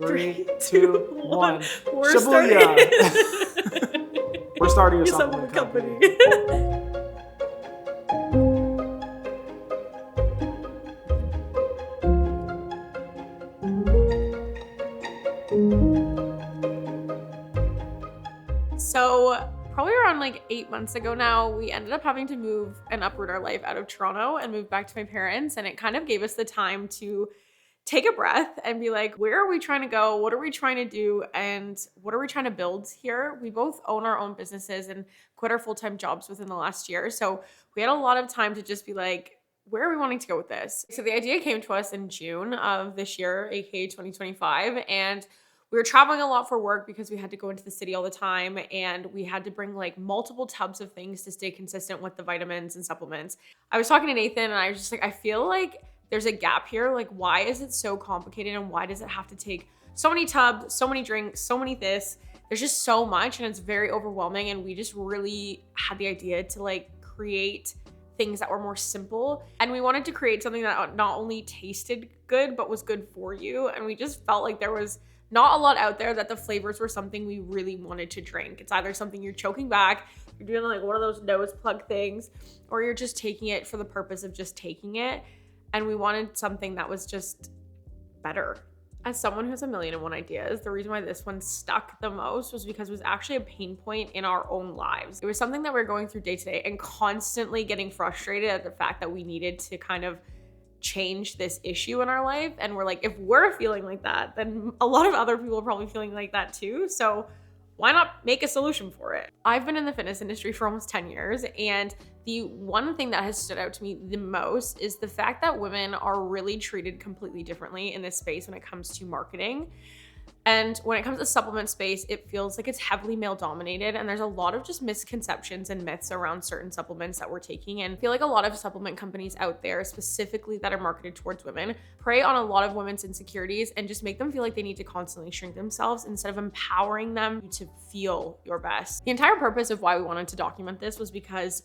Three, two, one. We're starting. Shibuya. We're starting a Your supplement company. So probably around like 8 months ago now, we ended up having to move and uproot our life out of Toronto and move back to my parents. And it kind of gave us the time to take a breath and be like, where are we trying to go? What are we trying to do? And what are we trying to build here? We both own our own businesses and quit our full-time jobs within the last year. So we had a lot of time to just be like, where are we wanting to go with this? So the idea came to us in June of this year, aka 2025. And we were traveling a lot for work because we had to go into the city all the time, and we had to bring like multiple tubs of things to stay consistent with the vitamins and supplements. I was talking to Nathan and I was just like, I feel like there's a gap here. Like, why is it so complicated and why does it have to take so many tubs, so many drinks, so many this? There's just so much and it's very overwhelming. And we just really had the idea to like create things that were more simple. And we wanted to create something that not only tasted good, but was good for you. And we just felt like there was not a lot out there that the flavors were something we really wanted to drink. It's either something you're choking back, you're doing like one of those nose plug things, or you're just taking it for the purpose of just taking it. And we wanted something that was just better. As someone who has a million and one ideas, the reason why this one stuck the most was because it was actually a pain point in our own lives. It was something that we were going through day to day and constantly getting frustrated at the fact that we needed to kind of change this issue in our life. And we're like, if we're feeling like that, then a lot of other people are probably feeling like that too. So why not make a solution for it? I've been in the fitness industry for almost 10 years. And the one thing that has stood out to me the most is the fact that women are really treated completely differently in this space when it comes to marketing. And when it comes to supplement space, it feels like it's heavily male dominated. And there's a lot of just misconceptions and myths around certain supplements that we're taking. And I feel like a lot of supplement companies out there, specifically that are marketed towards women, prey on a lot of women's insecurities and just make them feel like they need to constantly shrink themselves instead of empowering them to feel your best. The entire purpose of why we wanted to document this was because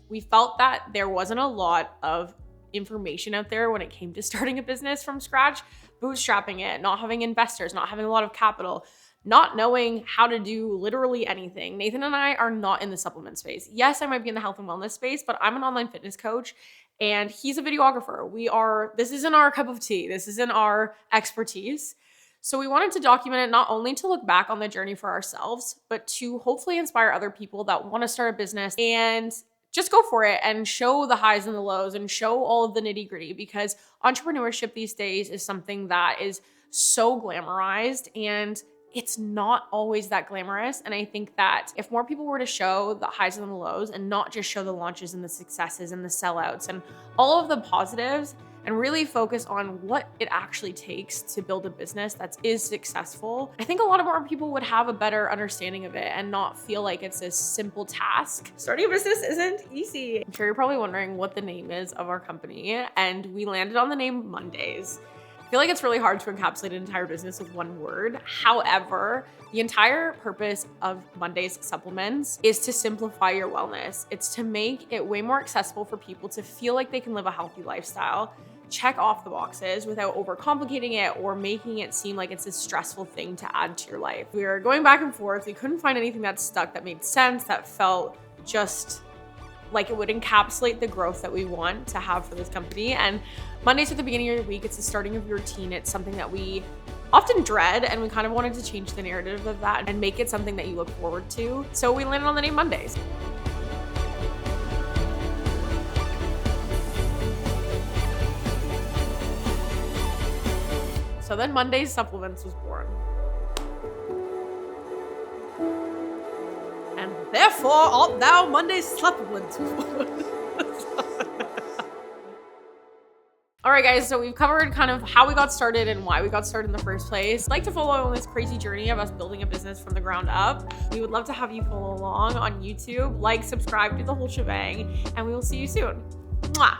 we felt that there wasn't a lot of information out there when it came to starting a business from scratch, bootstrapping it, not having investors, not having a lot of capital, not knowing how to do literally anything. Nathan and I are not in the supplement space. Yes, I might be in the health and wellness space, but I'm an online fitness coach and he's a videographer. This isn't our cup of tea. This isn't our expertise. So we wanted to document it not only to look back on the journey for ourselves, but to hopefully inspire other people that want to start a business and just go for it and show the highs and the lows and show all of the nitty gritty, because entrepreneurship these days is something that is so glamorized and it's not always that glamorous. And I think that if more people were to show the highs and the lows and not just show the launches and the successes and the sellouts and all of the positives, and really focus on what it actually takes to build a business that is successful, I think a lot of more people would have a better understanding of it and not feel like it's a simple task. Starting a business isn't easy. I'm sure you're probably wondering what the name is of our company, and we landed on the name Mondays. I feel like it's really hard to encapsulate an entire business with one word. However, the entire purpose of Mondays Supplements is to simplify your wellness. It's to make it way more accessible for people to feel like they can live a healthy lifestyle, check off the boxes without overcomplicating it or making it seem like it's a stressful thing to add to your life. We were going back and forth. We couldn't find anything that stuck, that made sense, that felt just like it would encapsulate the growth that we want to have for this company. And Mondays at the beginning of your week, it's the starting of your routine. It's something that we often dread, and we kind of wanted to change the narrative of that and make it something that you look forward to. So we landed on the name Mondays. So then Mondays Supplements was born. And therefore art thou Mondays Supplements was born. All right, guys, so we've covered kind of how we got started and why we got started in the first place. I'd like to follow on this crazy journey of us building a business from the ground up. We would love to have you follow along on YouTube, like, subscribe, do the whole shebang, and we will see you soon. Mwah!